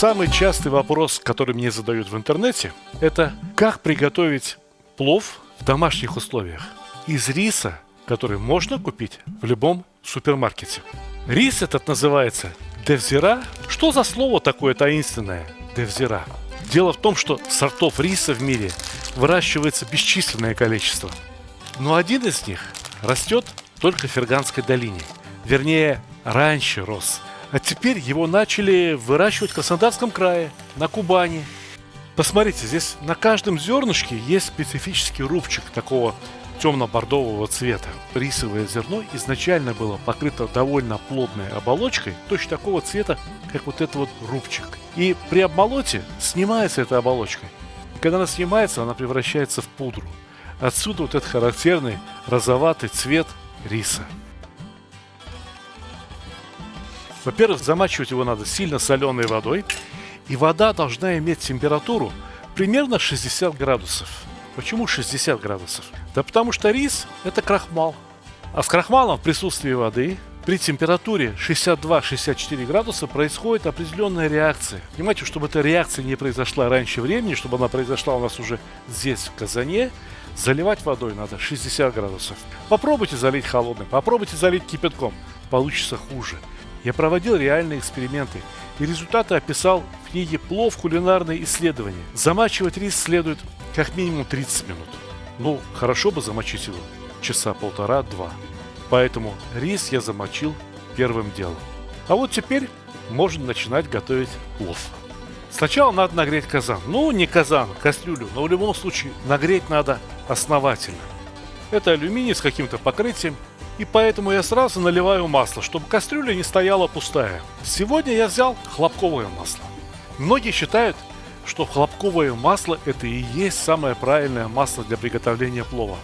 Самый частый вопрос, который мне задают в интернете, это как приготовить плов в домашних условиях из риса, который можно купить в любом супермаркете. Рис этот называется девзира. Что за слово такое таинственное девзира? Дело в том, что сортов риса в мире выращивается бесчисленное количество. Но один из них растет только в Ферганской долине. Вернее, раньше рос. А теперь его начали выращивать в Краснодарском крае, на Кубани. Посмотрите, здесь на каждом зернышке есть специфический рубчик такого темно-бордового цвета. Рисовое зерно изначально было покрыто довольно плотной оболочкой, точно такого цвета, как вот этот вот рубчик. И при обмолоте снимается эта оболочка. И когда она снимается, она превращается в пудру. Отсюда вот этот характерный розоватый цвет риса. Во-первых, замачивать его надо сильно соленой водой, и вода должна иметь температуру примерно 60 градусов. Почему 60 градусов? Да потому что рис – это крахмал. А с крахмалом в присутствии воды при температуре 62-64 градуса происходит определенная реакция. Понимаете, чтобы эта реакция не произошла раньше времени, чтобы она произошла у нас уже здесь, в казане, заливать водой надо 60 градусов. Попробуйте залить холодным, попробуйте залить кипятком. Получится хуже. Я проводил реальные эксперименты, и результаты описал в книге «Плов. Кулинарные исследования». Замачивать рис следует как минимум 30 минут. Ну, хорошо бы замочить его часа полтора-два. Поэтому рис я замочил первым делом. А вот теперь можно начинать готовить плов. Сначала надо нагреть казан. Ну, не казан, кастрюлю, но в любом случае нагреть надо основательно. Это алюминий с каким-то покрытием. И поэтому я сразу наливаю масло, чтобы кастрюля не стояла пустая. Сегодня я взял хлопковое масло. Многие считают, что хлопковое масло – это и есть самое правильное масло для приготовления плова.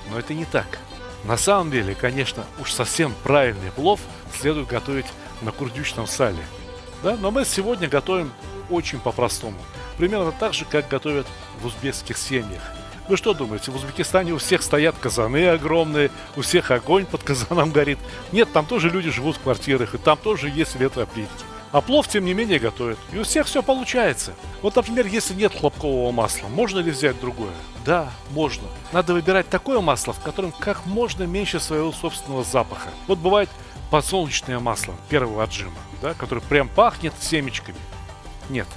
Но это не так. На самом деле, конечно, уж совсем правильный плов следует готовить на курдючном сале. Да? Но мы сегодня готовим очень по-простому. Примерно так же, как готовят в узбекских семьях. Вы что думаете, в Узбекистане у всех стоят казаны огромные, у всех огонь под казаном горит? Нет, там тоже люди живут в квартирах, и там тоже есть электроплитки. А плов, тем не менее, готовят. И у всех все получается. Вот, например, если нет хлопкового масла, можно ли взять другое? Да, можно. Надо выбирать такое масло, в котором как можно меньше своего собственного запаха. Вот бывает подсолнечное масло первого отжима, да, которое прям пахнет семечками. Нет,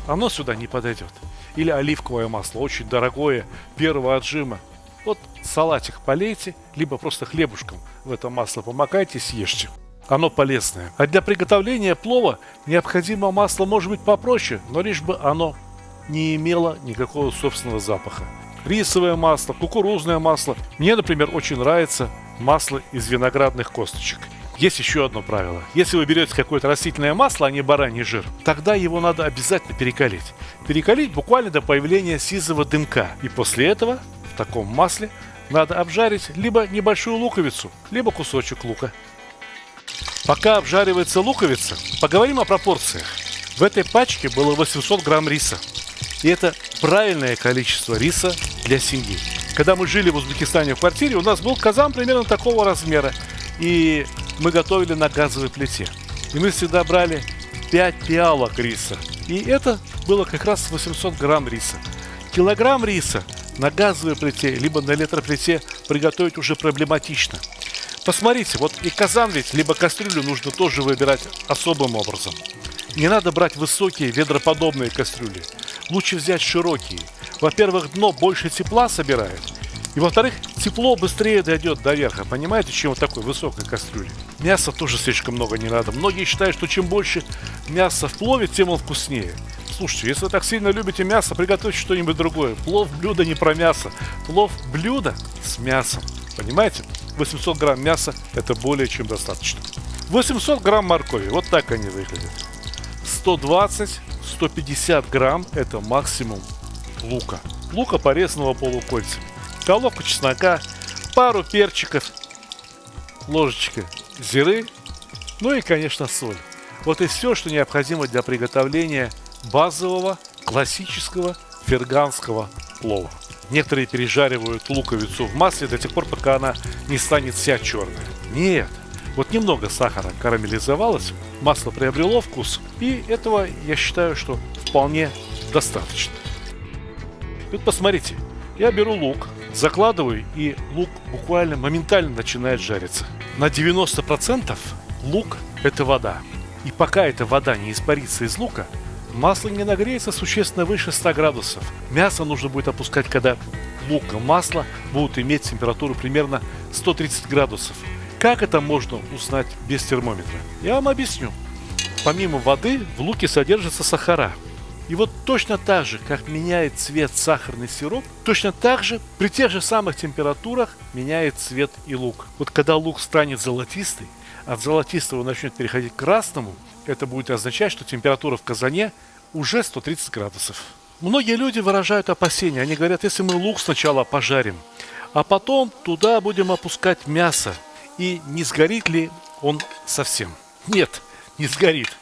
оно сюда не подойдет. Или оливковое масло, очень дорогое, первого отжима. Вот салатик полейте, либо просто хлебушком в это масло помакайте, съешьте. Оно полезное. А для приготовления плова необходимо масло, может быть, попроще, но лишь бы оно не имело никакого собственного запаха. Рисовое масло, кукурузное масло. Мне, например, очень нравится масло из виноградных косточек. Есть еще одно правило. Если вы берете какое-то растительное масло, а не бараний жир, тогда его надо обязательно перекалить. Перекалить буквально до появления сизого дымка. И после этого в таком масле надо обжарить либо небольшую луковицу, либо кусочек лука. Пока обжаривается луковица, поговорим о пропорциях. В этой пачке было 800 грамм риса. И это правильное количество риса для семьи. Когда мы жили в Узбекистане в квартире, у нас был казан примерно такого размера. И мы готовили на газовой плите. И мы всегда брали 5 пиалок риса. И это было как раз 800 грамм риса. Килограмм риса на газовой плите, либо на электроплите приготовить уже проблематично. Посмотрите, вот и казан ведь, либо кастрюлю нужно тоже выбирать особым образом. Не надо брать высокие ведроподобные кастрюли. Лучше взять широкие. Во-первых, дно больше тепла собирает. И во-вторых, тепло быстрее дойдет до верха. Понимаете, чем вот такой высокой кастрюли? Мяса тоже слишком много не надо. Многие считают, что чем больше мяса в плове, тем он вкуснее. Слушайте, если вы так сильно любите мясо, приготовьте что-нибудь другое. Плов – блюдо не про мясо. Плов – блюдо с мясом. Понимаете? 800 грамм мяса – это более чем достаточно. 800 грамм моркови. Вот так они выглядят. 120-150 грамм – это максимум лука. Лука, порезанного полукольцами. Головку чеснока, пару перчиков, ложечка зиры, ну и, конечно, соль. Вот и все, что необходимо для приготовления базового, классического ферганского плова. Некоторые пережаривают луковицу в масле до тех пор, пока она не станет вся черная. Нет, Вот немного сахара карамелизовалось, масло приобрело вкус, и этого, я считаю, что вполне достаточно. Вот посмотрите, я беру лук, закладываю, и лук буквально моментально начинает жариться. На 90% лук – это вода. И пока эта вода не испарится из лука, масло не нагреется существенно выше 100 градусов. Мясо нужно будет опускать, когда лук и масло будут иметь температуру примерно 130 градусов. Как это можно узнать без термометра? Я вам объясню. Помимо воды в луке содержатся сахара. И вот точно так же, как меняет цвет сахарный сироп, точно так же при тех же самых температурах меняет цвет и лук. Вот когда лук станет золотистый, от золотистого начнет переходить к красному, это будет означать, что температура в казане уже 130 градусов. Многие люди выражают опасения. Они говорят, если мы лук сначала пожарим, а потом туда будем опускать мясо, и не сгорит ли он совсем? Нет, не сгорит.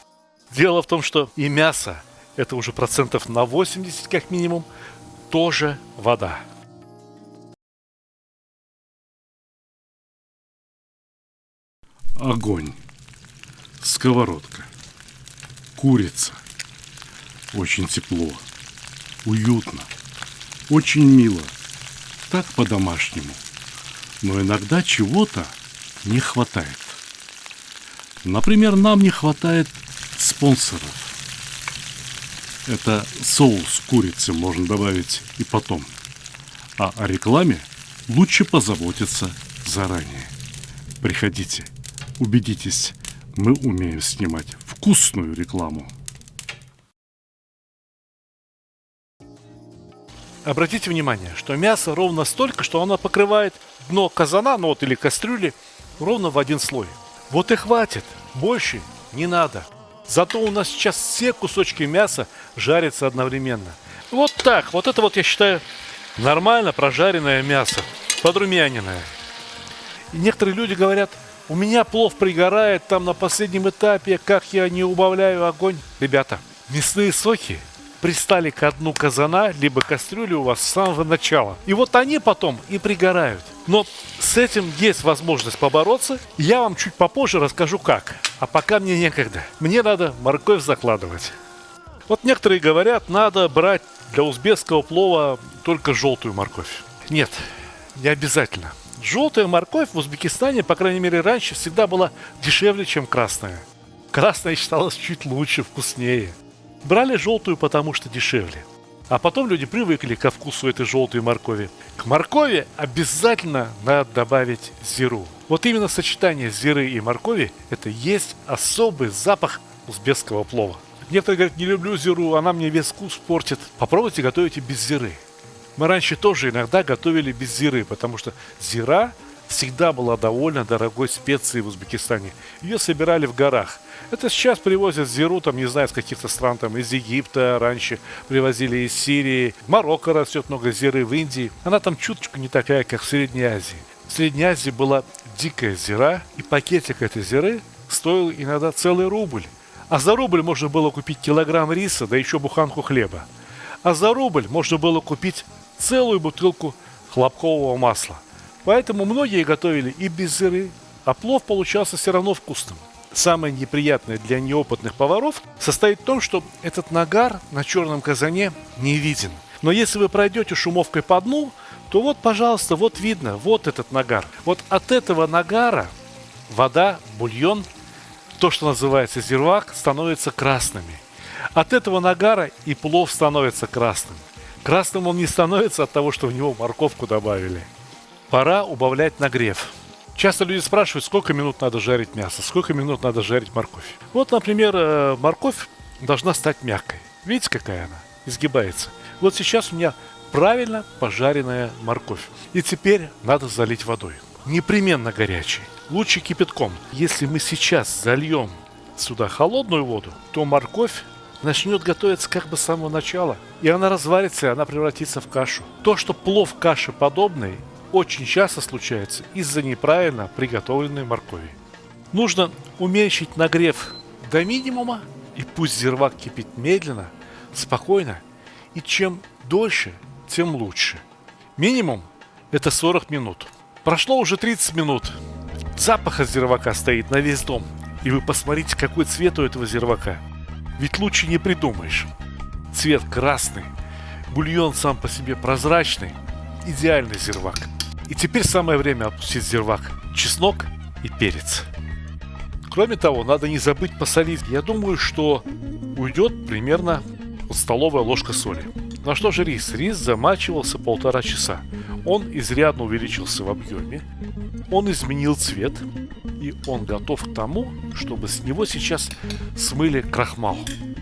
Дело в том, что и мясо, это уже процентов на 80 как минимум, тоже вода. Огонь, сковородка, курица. Очень тепло, уютно, очень мило, так по-домашнему. Но иногда чего-то не хватает. Например, нам не хватает спонсоров. Это соус курицы можно добавить и потом. А о рекламе лучше позаботиться заранее. Приходите, убедитесь, мы умеем снимать вкусную рекламу. Обратите внимание, что мясо ровно столько, что оно покрывает дно казана, ну вот или кастрюли, ровно в один слой. Вот и хватит, больше не надо. Зато у нас сейчас все кусочки мяса жарятся одновременно. Вот так, вот это вот я считаю нормально прожаренное мясо, подрумяненное. И некоторые люди говорят, у меня плов пригорает там на последнем этапе, как я не убавляю огонь. Ребята, мясные соки пристали к дну казана, либо кастрюли у вас с самого начала. И вот они потом и пригорают. Но с этим есть возможность побороться. Я вам чуть попозже расскажу как. А пока мне некогда. Мне надо морковь закладывать. Вот некоторые говорят, надо брать для узбекского плова только желтую морковь. Нет, не обязательно. Желтая морковь в Узбекистане, по крайней мере раньше, всегда была дешевле, чем красная. Красная считалась чуть лучше, вкуснее. Брали желтую, потому что дешевле. А потом люди привыкли ко вкусу этой желтой моркови. К моркови обязательно надо добавить зиру. Вот именно сочетание зиры и моркови – это есть особый запах узбекского плова. Некоторые говорят, не люблю зиру, она мне весь вкус портит. Попробуйте готовить и без зиры. Мы раньше тоже иногда готовили без зиры, потому что зира всегда была довольно дорогой специей в Узбекистане. Ее собирали в горах. Это сейчас привозят зиру, там, не знаю, из каких-то стран, там, из Египта раньше привозили, из Сирии. В Марокко растет много зиры, в Индии. Она там чуточку не такая, как в Средней Азии. В Средней Азии была дикая зира, и пакетик этой зиры стоил иногда целый рубль. А за рубль можно было купить килограмм риса, да еще буханку хлеба. А за рубль можно было купить целую бутылку хлопкового масла. Поэтому многие готовили и без зиры, а плов получался все равно вкусным. Самое неприятное для неопытных поваров состоит в том, что этот нагар на черном казане не виден. Но если вы пройдете шумовкой по дну, то вот, пожалуйста, вот видно, вот этот нагар. Вот от этого нагара вода, бульон, то, что называется зирвак, становятся красными. От этого нагара и плов становится красным. Красным он не становится от того, что в него морковку добавили. Пора убавлять нагрев. Часто люди спрашивают, сколько минут надо жарить мясо, сколько минут надо жарить морковь. Вот, например, морковь должна стать мягкой. Видите, какая она? Изгибается. Вот сейчас у меня правильно пожаренная морковь. И теперь надо залить водой. Непременно горячей. Лучше кипятком. Если мы сейчас зальем сюда холодную воду, то морковь начнет готовиться как бы с самого начала. И она разварится, и она превратится в кашу. То, что плов кашеподобный, очень часто случается из-за неправильно приготовленной моркови. Нужно уменьшить нагрев до минимума, и пусть зирвак кипит медленно, спокойно, и чем дольше, тем лучше. Минимум – это 40 минут. Прошло уже 30 минут. Запах от зирвака стоит на весь дом. И вы посмотрите, какой цвет у этого зирвака. Ведь лучше не придумаешь. Цвет красный, бульон сам по себе прозрачный. Идеальный зирвак. И теперь самое время опустить зирвак, чеснок и перец. Кроме того, надо не забыть посолить. Я думаю, что уйдет примерно столовая ложка соли. Ну что же рис? Рис замачивался 1,5 часа. Он изрядно увеличился в объеме. Он изменил цвет. И он готов к тому, чтобы с него сейчас смыли крахмал.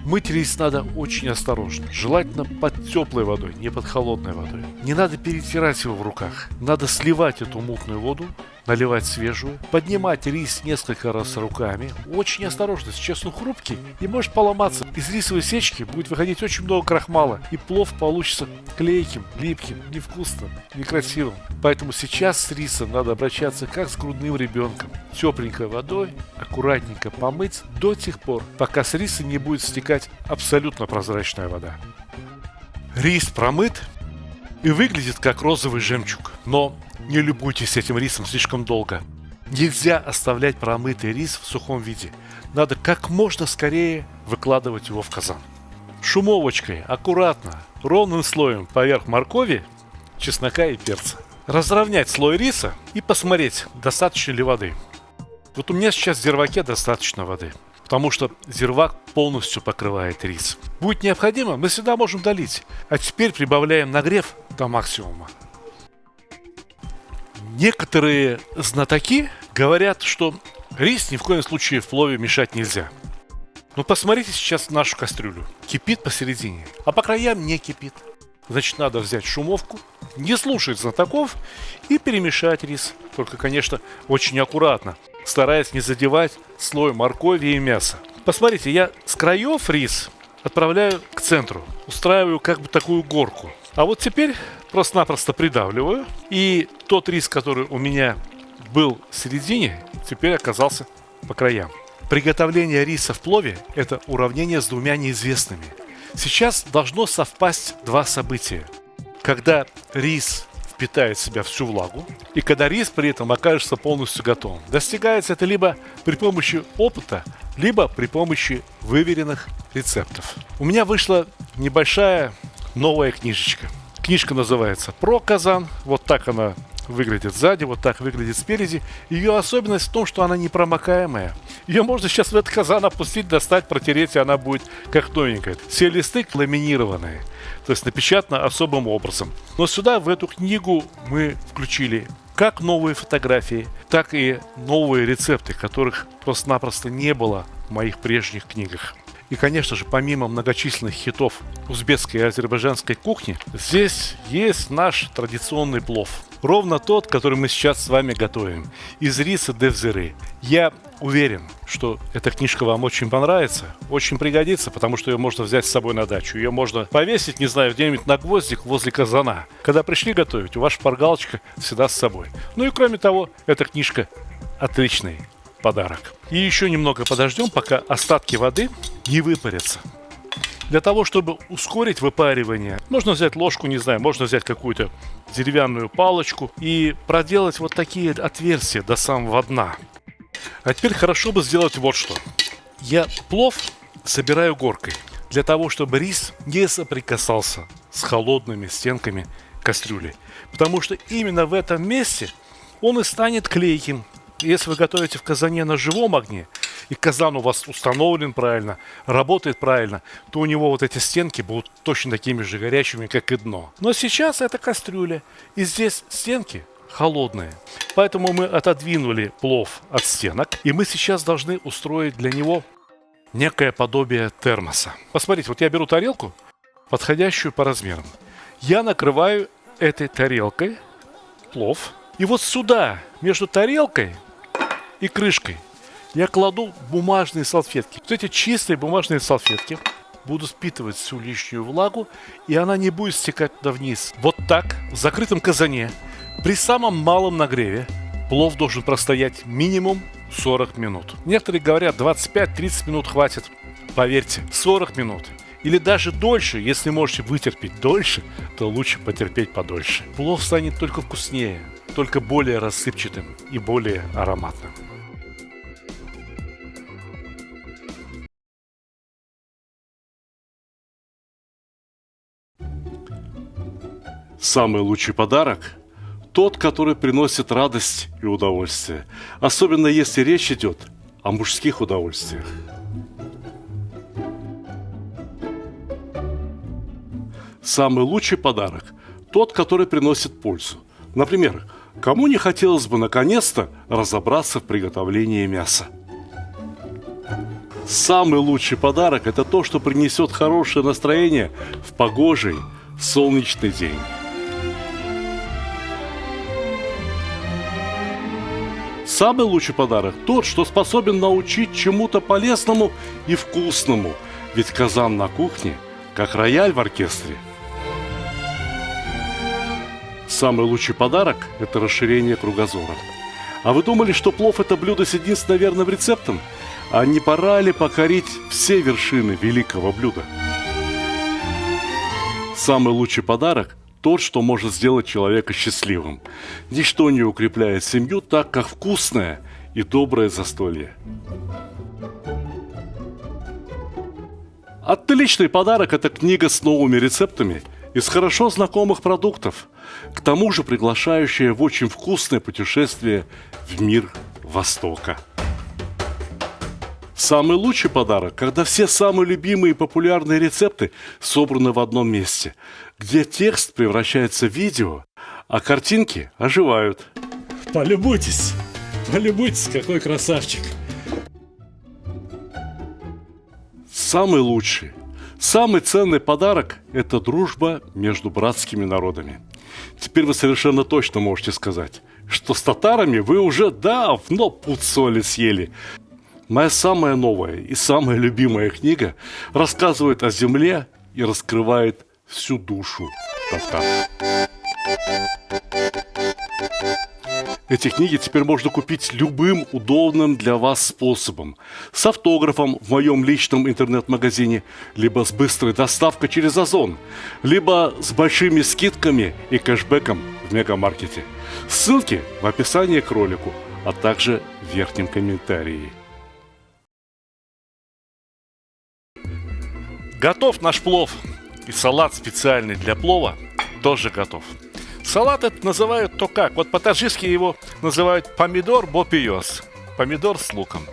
Мыть рис надо очень осторожно. Желательно под теплой водой, не под холодной водой. Не надо перетирать его в руках. Надо сливать эту мутную воду, наливать свежую, поднимать рис несколько раз руками. Очень осторожно, сейчас он хрупкий и может поломаться. Из рисовой сечки будет выходить очень много крахмала, и плов получится клейким, липким, невкусным, некрасивым. Поэтому сейчас с рисом надо обращаться как с грудным ребенком. Тепленькой водой аккуратненько помыть до тех пор, пока с риса не будет стекать абсолютно прозрачная вода. Рис промыт и выглядит как розовый жемчуг. Но не любуйтесь этим рисом слишком долго. Нельзя оставлять промытый рис в сухом виде. Надо как можно скорее выкладывать его в казан. Шумовочкой, аккуратно, ровным слоем поверх моркови, чеснока и перца. Разровнять слой риса и посмотреть, достаточно ли воды. Вот у меня сейчас в зирваке достаточно воды, потому что зирвак полностью покрывает рис. Будет необходимо, мы всегда можем долить. А теперь прибавляем нагрев до максимума. Некоторые знатоки говорят, что рис ни в коем случае в плове мешать нельзя. Но посмотрите сейчас в нашу кастрюлю. Кипит посередине, а по краям не кипит. Значит, надо взять шумовку, не слушать знатоков и перемешать рис. Только, конечно, очень аккуратно, стараясь не задевать слой моркови и мяса. Посмотрите, я с краев рис отправляю к центру, устраиваю как бы такую горку. А вот теперь просто-напросто придавливаю, и тот рис, который у меня был в середине, теперь оказался по краям. Приготовление риса в плове – это уравнение с двумя неизвестными. Сейчас должно совпасть два события. Когда рис впитает в себя всю влагу, и когда рис при этом окажется полностью готовым. Достигается это либо при помощи опыта, либо при помощи выверенных рецептов. У меня вышла небольшая новая книжечка. Книжка называется «Про казан». Вот так она выглядит сзади, вот так выглядит спереди. Ее особенность в том, что она непромокаемая. Ее можно сейчас в этот казан опустить, достать, протереть, и она будет как новенькая. Все листы ламинированные, то есть напечатано особым образом. Но сюда, в эту книгу, мы включили как новые фотографии, так и новые рецепты, которых просто-напросто не было в моих прежних книгах. И, конечно же, помимо многочисленных хитов узбекской и азербайджанской кухни, здесь есть наш традиционный плов. Ровно тот, который мы сейчас с вами готовим. Из риса девзиры. Я уверен, что эта книжка вам очень понравится, очень пригодится, потому что ее можно взять с собой на дачу. Ее можно повесить, не знаю, где-нибудь на гвоздик возле казана. Когда пришли готовить, у вас шпаргалочка всегда с собой. Ну и кроме того, эта книжка отличный подарок. И еще немного подождем, пока остатки воды не выпарятся. Для того, чтобы ускорить выпаривание, можно взять ложку, не знаю, можно взять какую-то деревянную палочку и проделать вот такие отверстия до самого дна. А теперь хорошо бы сделать вот что. Я плов собираю горкой, для того, чтобы рис не соприкасался с холодными стенками кастрюли. Потому что именно в этом месте он и станет клейким. Если вы готовите в казане на живом огне, и казан у вас установлен правильно, работает правильно, то у него вот эти стенки будут точно такими же горячими, как и дно. Но сейчас это кастрюля, и здесь стенки холодные. Поэтому мы отодвинули плов от стенок, и мы сейчас должны устроить для него некое подобие термоса. Посмотрите, вот я беру тарелку, подходящую по размерам. Я накрываю этой тарелкой плов, и вот сюда, между тарелкой и крышкой, я кладу бумажные салфетки. Вот эти чистые бумажные салфетки будут впитывать всю лишнюю влагу, и она не будет стекать туда вниз. Вот так, в закрытом казане, при самом малом нагреве, плов должен простоять минимум 40 минут. Некоторые говорят, 25-30 минут хватит. Поверьте, 40 минут. Или даже дольше, если можете вытерпеть дольше, то лучше потерпеть подольше. Плов станет только вкуснее. только более рассыпчатым и более ароматным. Самый лучший подарок – тот, который приносит радость и удовольствие, особенно если речь идет о мужских удовольствиях. Самый лучший подарок – тот, который приносит пользу. Например, кому не хотелось бы наконец-то разобраться в приготовлении мяса? Самый лучший подарок – это то, что принесет хорошее настроение в погожий, солнечный день. Самый лучший подарок – тот, что способен научить чему-то полезному и вкусному, ведь казан на кухне, как рояль в оркестре. Самый лучший подарок – это расширение кругозора. А вы думали, что плов – это блюдо с единственно верным рецептом? А не пора ли покорить все вершины великого блюда? Самый лучший подарок – тот, что может сделать человека счастливым. Ничто не укрепляет семью так, как вкусное и доброе застолье. Отличный подарок – это книга с новыми рецептами из хорошо знакомых продуктов, к тому же приглашающая в очень вкусное путешествие в мир Востока. Самый лучший подарок, когда все самые любимые и популярные рецепты собраны в одном месте, где текст превращается в видео, а картинки оживают. Полюбуйтесь, какой красавчик. Самый лучший, самый ценный подарок – это дружба между братскими народами. Теперь вы совершенно точно можете сказать, что с татарами вы уже давно пуд соли съели. Моя самая новая и самая любимая книга рассказывает о земле и раскрывает всю душу татар. Эти книги теперь можно купить любым удобным для вас способом. С автографом в моем личном интернет-магазине, либо с быстрой доставкой через Озон, либо с большими скидками и кэшбэком в мегамаркете. Ссылки в описании к ролику, а также в верхнем комментарии. Готов наш плов. И салат специальный для плова тоже готов. Салат это называют то как. Вот по-таджикски его называют помидор бопиос. Помидор с луком.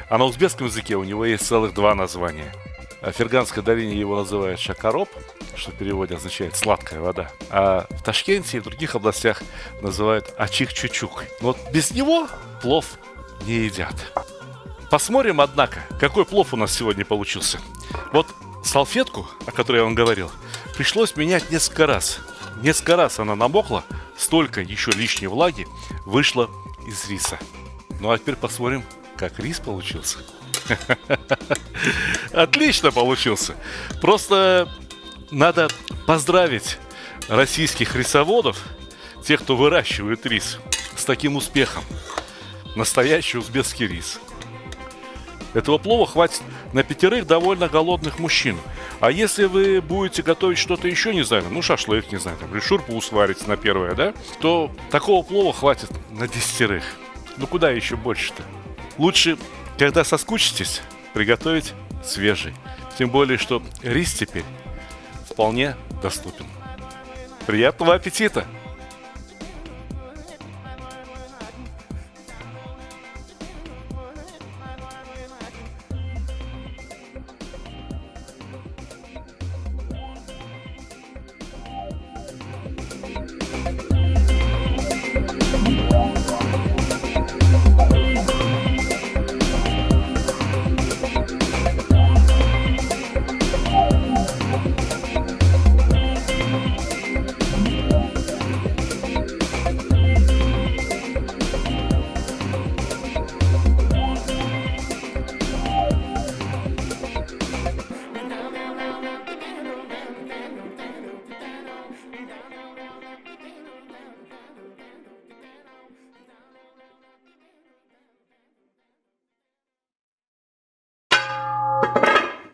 А на узбекском языке у него есть целых два названия. В Ферганской долине его называют шакароб, что в переводе означает сладкая вода. А в Ташкенте и в других областях называют ачих-чучук. Но вот без него плов не едят. Посмотрим, однако, какой плов у нас сегодня получился. Вот салфетку, о которой я вам говорил, пришлось менять несколько раз. Несколько раз она намокла, столько еще лишней влаги вышло из риса. Ну а теперь посмотрим, как рис получился. Отлично получился. Просто надо поздравить российских рисоводов, тех, кто выращивает рис, с таким успехом. Настоящий узбекский рис. Этого плова хватит на 5 довольно голодных мужчин. А если вы будете готовить что-то еще, не знаю, ну шашлык, не знаю, там, или шурпу сварить на первое, да, то такого плова хватит на 10. Ну куда еще больше-то? Лучше, когда соскучитесь, приготовить свежий. Тем более, что рис теперь вполне доступен. Приятного аппетита!